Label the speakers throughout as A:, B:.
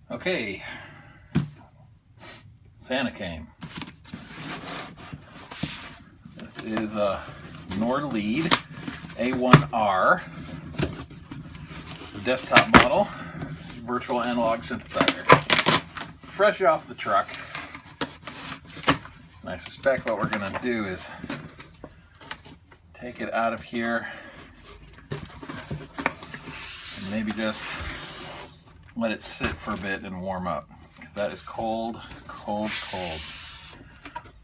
A: Okay, Santa came. This is a Nord Lead A1r desktop model, virtual analog synthesizer. Fresh off the truck. And I suspect what we're going to do is take it out of here and maybe just let it sit for a bit and warm up, because that is cold, cold, cold.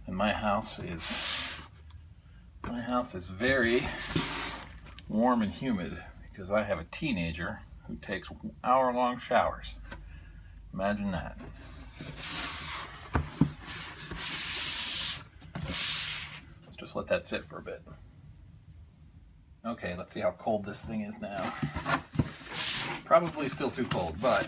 A: And my house is very warm and humid because I have a teenager who takes hour-long showers. Imagine that. Let's just let that sit for a bit. Okay, let's see how cold this thing is now. Probably still too cold, but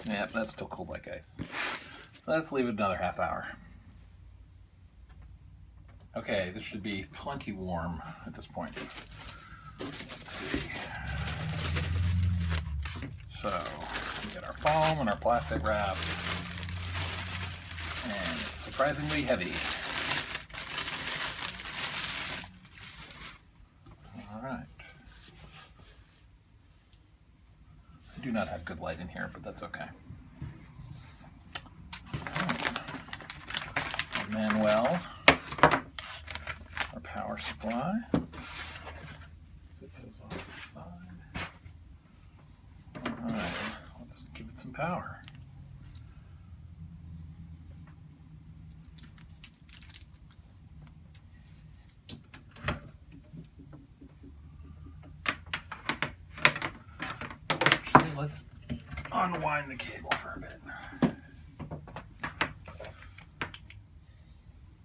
A: yeah, that's still cold like ice. Let's leave it another half hour. Okay, this should be plenty warm at this point. Let's see. So, we get our foam and our plastic wrap, and it's surprisingly heavy. All right. I do not have good light in here, but that's okay. Manuel, our power supply. Zip those off to the side. All right, let's give it some power. Actually, let's unwind the cable for a bit.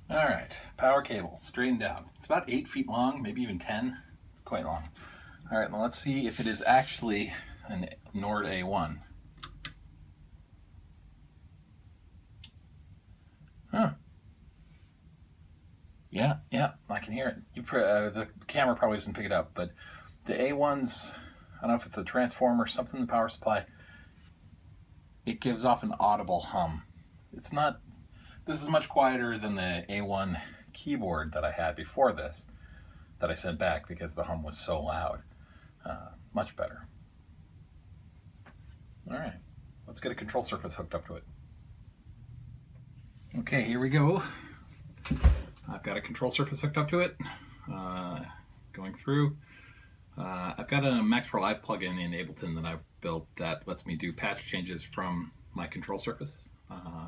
A: All right, power cable, straightened down. It's about 8 feet long, maybe even 10. It's quite long. All right, now let's see if it is actually a Nord A1. Huh. Yeah, I can hear it. The camera probably doesn't pick it up, but the A1s, I don't know if it's the transformer or something in the power supply, it gives off an audible hum. It's not. This is much quieter than the A1 keyboard that I had before this, that I sent back because the hum was so loud. Much better. All right, let's get a control surface hooked up to it. Okay, here we go. I've got a control surface hooked up to it. Going through. I've got a Max for Live plugin in Ableton that I've built that lets me do patch changes from my control surface.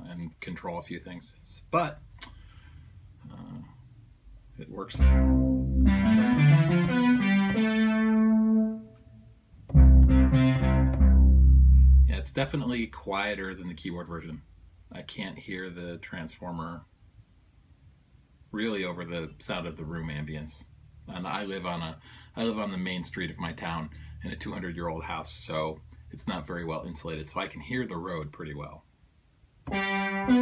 A: And control a few things, but it works. Yeah, it's definitely quieter than the keyboard version. I can't hear the transformer really over the sound of the room ambience. And I live on the main street of my town in a 200-year-old house, so it's not very well insulated, so I can hear the road pretty well. I'm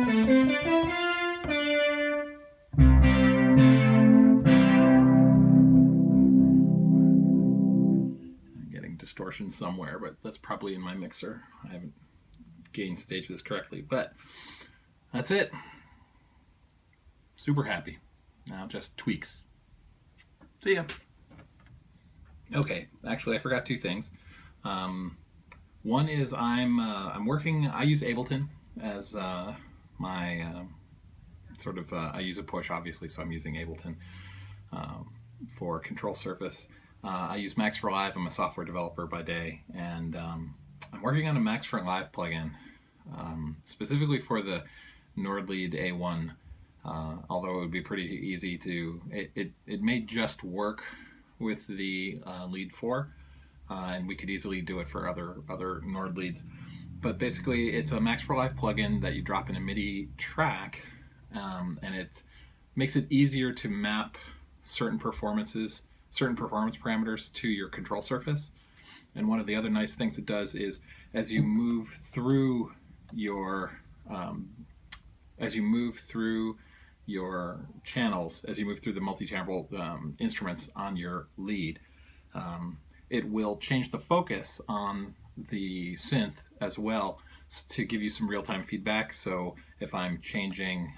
A: getting distortion somewhere, but that's probably in my mixer. I haven't gain stage this correctly, but that's it. Super happy. Now just tweaks. See ya. Okay, actually I forgot two thing. One is I'm working, I use Ableton as my sort of, I use a push obviously, so I'm using Ableton for control surface. I use Max for Live. I'm a software developer by day, and I'm working on a Max for Live plugin specifically for the Nord Lead A1. Although it would be pretty easy to, it may just work with the Lead 4, and we could easily do it for other Nord Leads. But basically, it's a Max for Live plugin that you drop in a MIDI track, and it makes it easier to map certain performance parameters to your control surface. And one of the other nice things it does is as you move through your channels, as you move through the multi-channel instruments on your lead, it will change the focus on the synth as well to give you some real-time feedback. So if I'm changing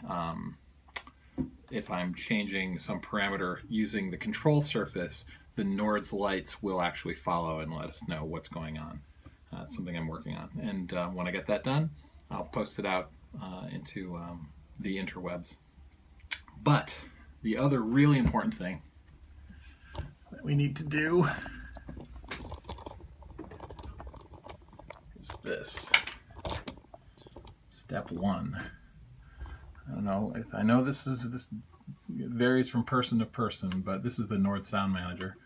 A: some parameter using the control surface, the Nord's lights will actually follow and let us know what's going on. It's something I'm working on, and when I get that done, I'll post it out into the interwebs. But the other really important thing that we need to do is this. Step 1. I know this varies from person to person, but this is the Nord Sound Manager.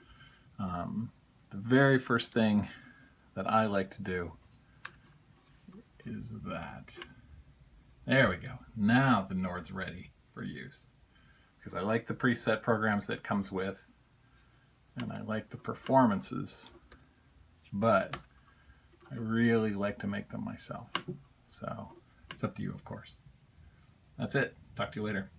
A: The very first thing that I like to do is that. There we go. Now the Nord's ready for use. Because I like the preset programs that it comes with, and I like the performances, but I really like to make them myself. So it's up to you, of course. That's it. Talk to you later.